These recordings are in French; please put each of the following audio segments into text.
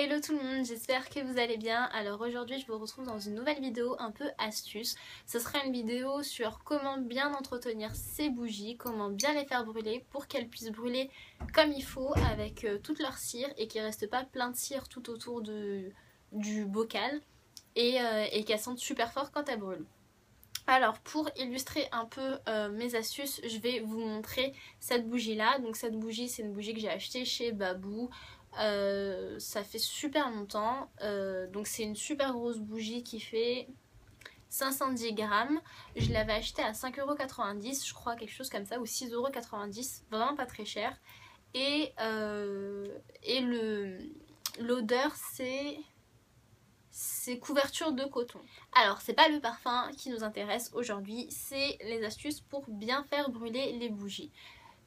Hello tout le monde, j'espère que vous allez bien. Alors aujourd'hui je vous retrouve dans une nouvelle vidéo un peu astuce. Ce sera une vidéo sur comment bien entretenir ces bougies, comment bien les faire brûler pour qu'elles puissent brûler comme il faut avec toute leur cire et qu'il ne reste pas plein de cire tout autour du bocal et qu'elles sentent super fort quand elles brûlent. Alors pour illustrer un peu mes astuces, je vais vous montrer cette bougie là. Donc cette bougie, c'est une bougie que j'ai achetée chez Babou. Ça fait super longtemps. Donc c'est une super grosse bougie qui fait 510 grammes. Je l'avais achetée à 5,90 €, je crois, quelque chose comme ça, ou 6,90 €, vraiment pas très cher. Et l'odeur, c'est couverture de coton. Alors c'est pas le parfum qui nous intéresse aujourd'hui, c'est les astuces pour bien faire brûler les bougies.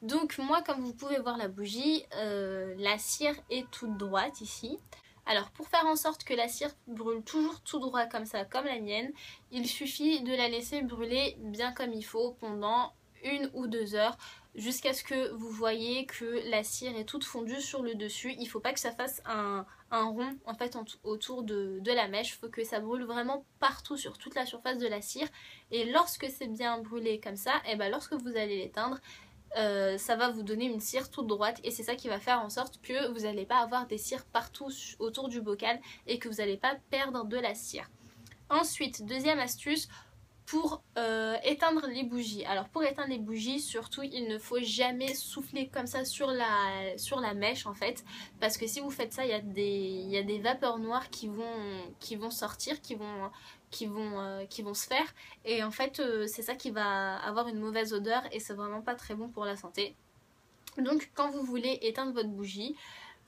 Donc moi, comme vous pouvez voir la bougie, la cire est toute droite ici. Alors pour faire en sorte que la cire brûle toujours tout droit comme ça, comme la mienne, il suffit de la laisser brûler bien comme il faut pendant 1 ou 2 heures jusqu'à ce que vous voyez que la cire est toute fondue sur le dessus. Il ne faut pas que ça fasse un rond en fait autour de la mèche, il faut que ça brûle vraiment partout sur toute la surface de la cire. Et lorsque c'est bien brûlé comme ça, et ben lorsque vous allez l'éteindre, ça va vous donner une cire toute droite et c'est ça qui va faire en sorte que vous n'allez pas avoir des cires partout autour du bocal et que vous n'allez pas perdre de la cire. Ensuite, deuxième astuce, pour éteindre les bougies. Alors pour éteindre les bougies, surtout il ne faut jamais souffler comme ça sur la mèche en fait, parce que si vous faites ça, il y a des vapeurs noires qui vont sortir, qui vont se faire, et en fait c'est ça qui va avoir une mauvaise odeur et c'est vraiment pas très bon pour la santé. Donc quand vous voulez éteindre votre bougie,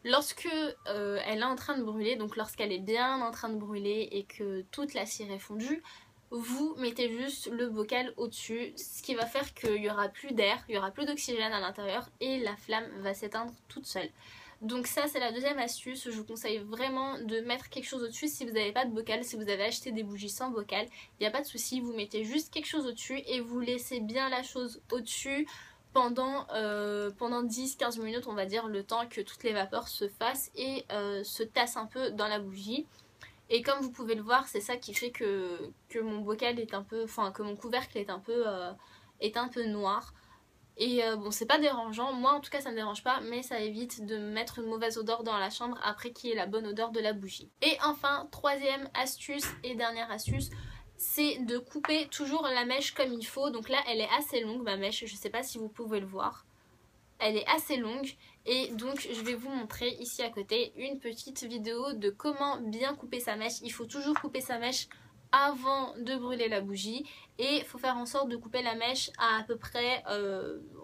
lorsque elle est en train de brûler, donc lorsqu'elle est bien en train de brûler et que toute la cire est fondue, vous mettez juste le bocal au-dessus, ce qui va faire qu'il n'y aura plus d'air, il n'y aura plus d'oxygène à l'intérieur et la flamme va s'éteindre toute seule. Donc ça c'est la deuxième astuce, je vous conseille vraiment de mettre quelque chose au-dessus si vous n'avez pas de bocal. Si vous avez acheté des bougies sans bocal, il n'y a pas de souci, vous mettez juste quelque chose au-dessus et vous laissez bien la chose au-dessus pendant 10-15 minutes, on va dire, le temps que toutes les vapeurs se fassent et se tassent un peu dans la bougie. Et comme vous pouvez le voir, c'est ça qui fait que mon bocal est un peu, enfin que mon couvercle est un peu noir. Et bon, c'est pas dérangeant, moi en tout cas ça me dérange pas, mais ça évite de mettre une mauvaise odeur dans la chambre après qu'il y ait la bonne odeur de la bougie. Et enfin, troisième astuce et dernière astuce, c'est de couper toujours la mèche comme il faut. Donc là elle est assez longue ma mèche, je sais pas si vous pouvez le voir. Elle est assez longue et donc je vais vous montrer ici à côté une petite vidéo de comment bien couper sa mèche. Il faut toujours couper sa mèche avant de brûler la bougie et il faut faire en sorte de couper la mèche à peu près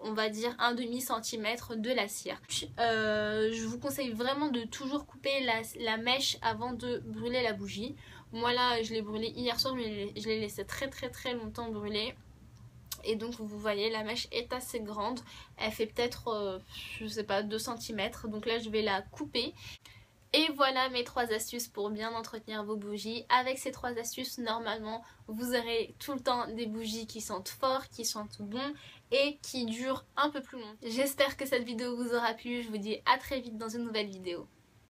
on va dire 1,5 centimètre de la cire. Je vous conseille vraiment de toujours couper la mèche avant de brûler la bougie. Moi là je l'ai brûlée hier soir mais je l'ai laissé très longtemps brûler. Et donc vous voyez la mèche est assez grande, elle fait peut-être je sais pas 2 cm, donc là je vais la couper. Et voilà mes 3 astuces pour bien entretenir vos bougies. Avec ces 3 astuces, normalement vous aurez tout le temps des bougies qui sentent fort, qui sentent bon et qui durent un peu plus long. J'espère que cette vidéo vous aura plu, je vous dis à très vite dans une nouvelle vidéo.